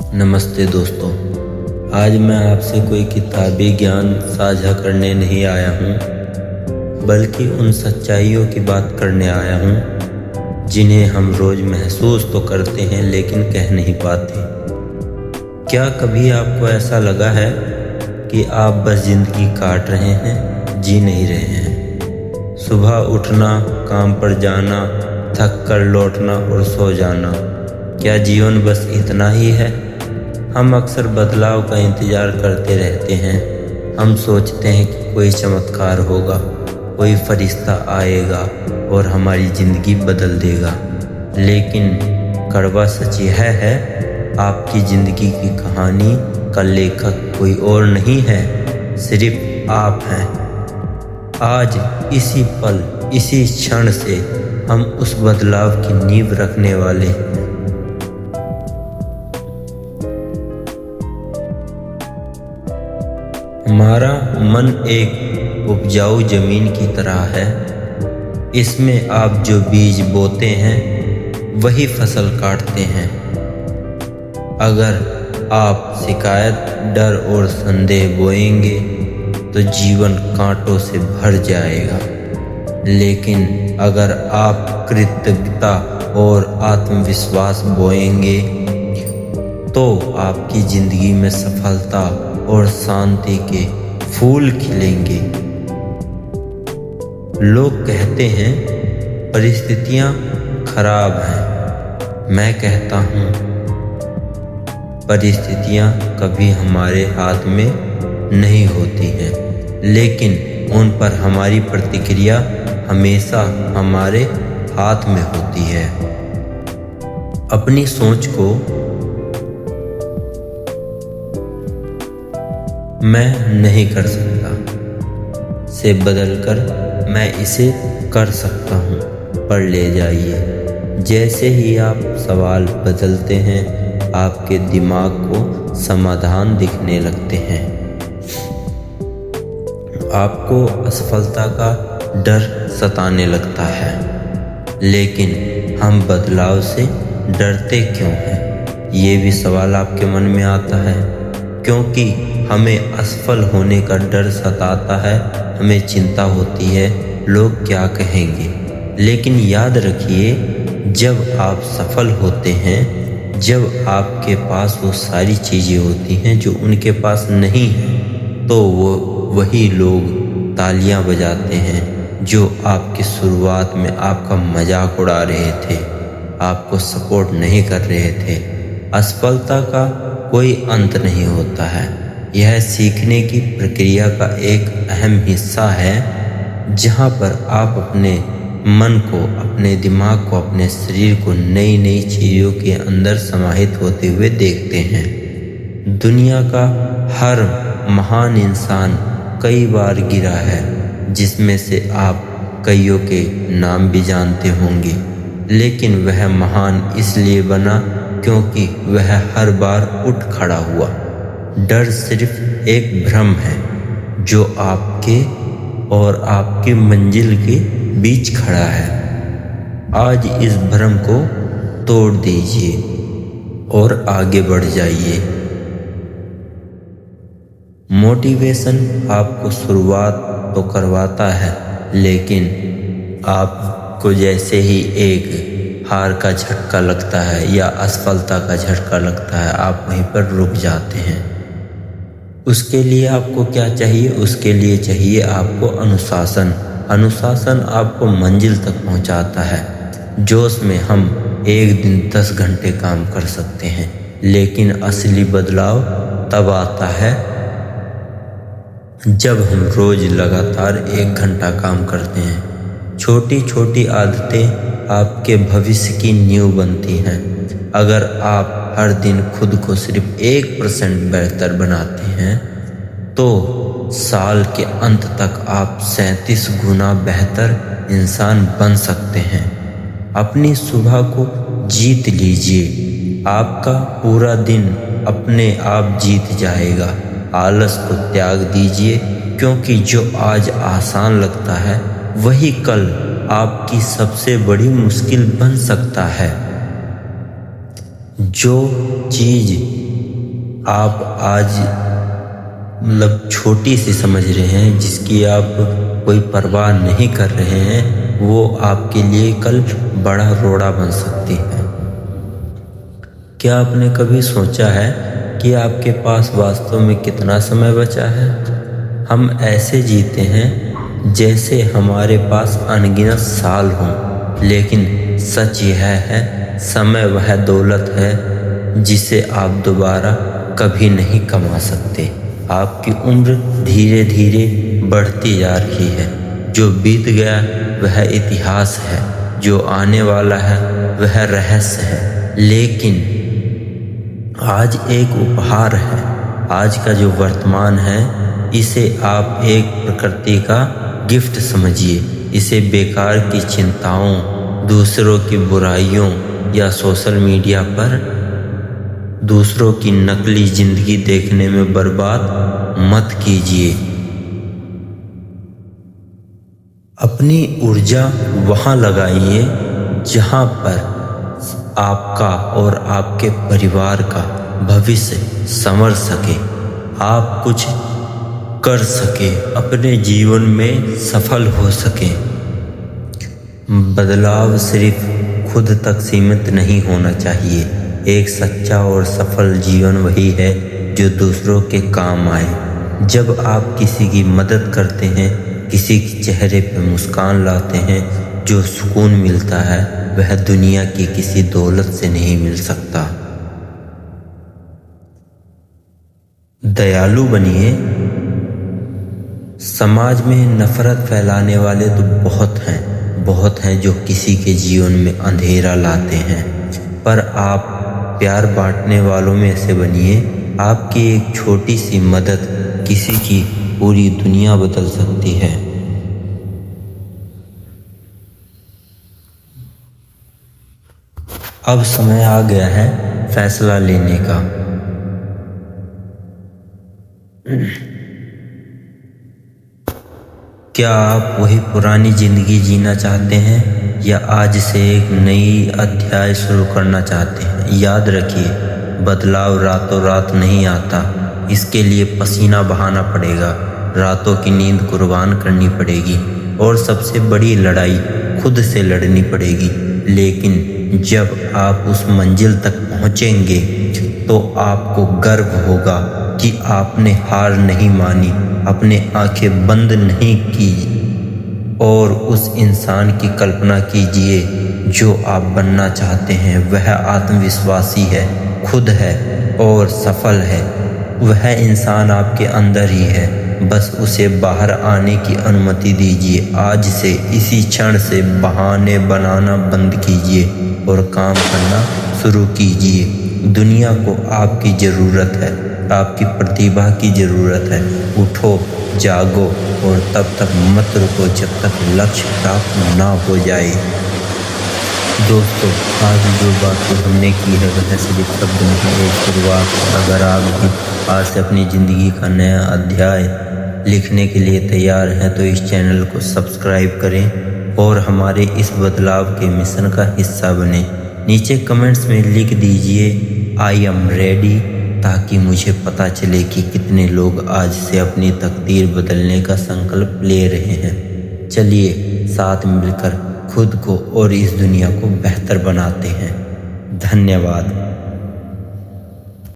नमस्ते दोस्तों। आज मैं आपसे कोई किताबी ज्ञान साझा करने नहीं आया हूँ, बल्कि उन सच्चाइयों की बात करने आया हूँ जिन्हें हम रोज़ महसूस तो करते हैं लेकिन कह नहीं पाते। क्या कभी आपको ऐसा लगा है कि आप बस ज़िंदगी काट रहे हैं, जी नहीं रहे हैं? सुबह उठना, काम पर जाना, थक कर लौटना और सो जाना, क्या जीवन बस इतना ही है? हम अक्सर बदलाव का इंतज़ार करते रहते हैं। हम सोचते हैं कि कोई चमत्कार होगा, कोई फरिश्ता आएगा और हमारी ज़िंदगी बदल देगा। लेकिन कड़वा सच यह है, आपकी ज़िंदगी की कहानी का लेखक कोई और नहीं है, सिर्फ आप हैं। आज इसी पल, इसी क्षण से हम उस बदलाव की नींव रखने वाले हैं। हमारा मन एक उपजाऊ ज़मीन की तरह है। इसमें आप जो बीज बोते हैं वही फसल काटते हैं। अगर आप शिकायत, डर और संदेह बोएंगे तो जीवन कांटों से भर जाएगा। लेकिन अगर आप कृतज्ञता और आत्मविश्वास बोएंगे तो आपकी ज़िंदगी में सफलता और शांति के फूल खिलेंगे। लोग कहते हैं परिस्थितियां खराब हैं। मैं कहता हूँ परिस्थितियां कभी हमारे हाथ में नहीं होती हैं, लेकिन उन पर हमारी प्रतिक्रिया हमेशा हमारे हाथ में होती है। अपनी सोच को मैं नहीं कर सकता से बदलकर मैं इसे कर सकता हूँ पर ले जाइए। जैसे ही आप सवाल बदलते हैं, आपके दिमाग को समाधान दिखने लगते हैं। आपको असफलता का डर सताने लगता है, लेकिन हम बदलाव से डरते क्यों हैं? ये भी सवाल आपके मन में आता है। क्योंकि हमें असफल होने का डर सताता है, हमें चिंता होती है लोग क्या कहेंगे। लेकिन याद रखिए, जब आप सफल होते हैं, जब आपके पास वो सारी चीज़ें होती हैं जो उनके पास नहीं हैं, तो वही लोग तालियां बजाते हैं जो आपकी शुरुआत में आपका मजाक उड़ा रहे थे, आपको सपोर्ट नहीं कर रहे थे। असफलता का कोई अंत नहीं होता है। यह सीखने की प्रक्रिया का एक अहम हिस्सा है, जहाँ पर आप अपने मन को, अपने दिमाग को, अपने शरीर को नई नई चीज़ों के अंदर समाहित होते हुए देखते हैं। दुनिया का हर महान इंसान कई बार गिरा है, जिसमें से आप कईयों के नाम भी जानते होंगे। लेकिन वह महान इसलिए बना क्योंकि वह हर बार उठ खड़ा हुआ। डर सिर्फ एक भ्रम है जो आपके और आपकी मंजिल के बीच खड़ा है। आज इस भ्रम को तोड़ दीजिए और आगे बढ़ जाइए। मोटिवेशन आपको शुरुआत तो करवाता है, लेकिन आपको जैसे ही एक हार का झटका लगता है या असफलता का झटका लगता है, आप वहीं पर रुक जाते हैं। उसके लिए आपको क्या चाहिए? उसके लिए चाहिए आपको अनुशासन। अनुशासन आपको मंजिल तक पहुंचाता है। जोश में हम एक दिन 10 घंटे काम कर सकते हैं, लेकिन असली बदलाव तब आता है जब हम रोज लगातार 1 घंटा काम करते हैं। छोटी छोटी आदतें आपके भविष्य की नींव बनती हैं। अगर आप हर दिन खुद को सिर्फ 1% बेहतर बनाते हैं, तो साल के अंत तक आप 37 गुना बेहतर इंसान बन सकते हैं। अपनी सुबह को जीत लीजिए। आपका पूरा दिन अपने आप जीत जाएगा। आलस को त्याग दीजिए, क्योंकि जो आज आसान लगता है वही कल आपकी सबसे बड़ी मुश्किल बन सकता है। जो चीज़ आप आज मतलब छोटी सी समझ रहे हैं, जिसकी आप कोई परवाह नहीं कर रहे हैं, वो आपके लिए कल बड़ा रोड़ा बन सकती है। क्या आपने कभी सोचा है कि आपके पास वास्तव में कितना समय बचा है? हम ऐसे जीते हैं जैसे हमारे पास अनगिनत साल हों, लेकिन सच यह है, समय वह दौलत है जिसे आप दोबारा कभी नहीं कमा सकते। आपकी उम्र धीरे धीरे बढ़ती जा रही है। जो बीत गया वह इतिहास है, जो आने वाला है वह रहस्य है, लेकिन आज एक उपहार है। आज का जो वर्तमान है, इसे आप एक प्रकृति का गिफ्ट समझिए। इसे बेकार की चिंताओं, दूसरों की बुराइयों या सोशल मीडिया पर दूसरों की नकली जिंदगी देखने में बर्बाद मत कीजिए। अपनी ऊर्जा वहाँ लगाइए जहाँ पर आपका और आपके परिवार का भविष्य संवर सके, आप कुछ कर सके, अपने जीवन में सफल हो सके। बदलाव सिर्फ खुद तक सीमित नहीं होना चाहिए। एक सच्चा और सफल जीवन वही है जो दूसरों के काम आए। जब आप किसी की मदद करते हैं, किसी के चेहरे पर मुस्कान लाते हैं, जो सुकून मिलता है वह दुनिया की किसी दौलत से नहीं मिल सकता। दयालु बनिए। समाज में नफरत फैलाने वाले तो बहुत हैं जो किसी के जीवन में अंधेरा लाते हैं, पर आप प्यार बांटने वालों में से बनिए। आपकी एक छोटी सी मदद किसी की पूरी दुनिया बदल सकती है। अब समय आ गया है फैसला लेने का। क्या आप वही पुरानी जिंदगी जीना चाहते हैं या आज से एक नई अध्याय शुरू करना चाहते हैं? याद रखिए, बदलाव रातों रात नहीं आता। इसके लिए पसीना बहाना पड़ेगा, रातों की नींद कुर्बान करनी पड़ेगी और सबसे बड़ी लड़ाई खुद से लड़नी पड़ेगी। लेकिन जब आप उस मंजिल तक पहुंचेंगे तो आपको गर्व होगा कि आपने हार नहीं मानी, अपने आंखें बंद नहीं की और उस इंसान की कल्पना कीजिए जो आप बनना चाहते हैं। वह आत्मविश्वासी है, खुद है और सफल है। वह इंसान आपके अंदर ही है, बस उसे बाहर आने की अनुमति दीजिए। आज से, इसी क्षण से बहाने बनाना बंद कीजिए और काम करना शुरू कीजिए। दुनिया को आपकी ज़रूरत है, आपकी प्रतिभा की ज़रूरत है। उठो, जागो और तब तक मत रुको जब तक लक्ष्य प्राप्त ना हो जाए। दोस्तों, आज जो बातें हमने की है वह सिर्फ शब्द नहीं, एक शुरुआत। अगर आप भी आज से अपनी ज़िंदगी का नया अध्याय लिखने के लिए तैयार हैं तो इस चैनल को सब्सक्राइब करें और हमारे इस बदलाव के मिशन का हिस्सा बने। नीचे कमेंट्स में लिख दीजिए आई एम रेडी, ताकि मुझे पता चले कि कितने लोग आज से अपनी तकदीर बदलने का संकल्प ले रहे हैं। चलिए साथ मिलकर खुद को और इस दुनिया को बेहतर बनाते हैं। धन्यवाद।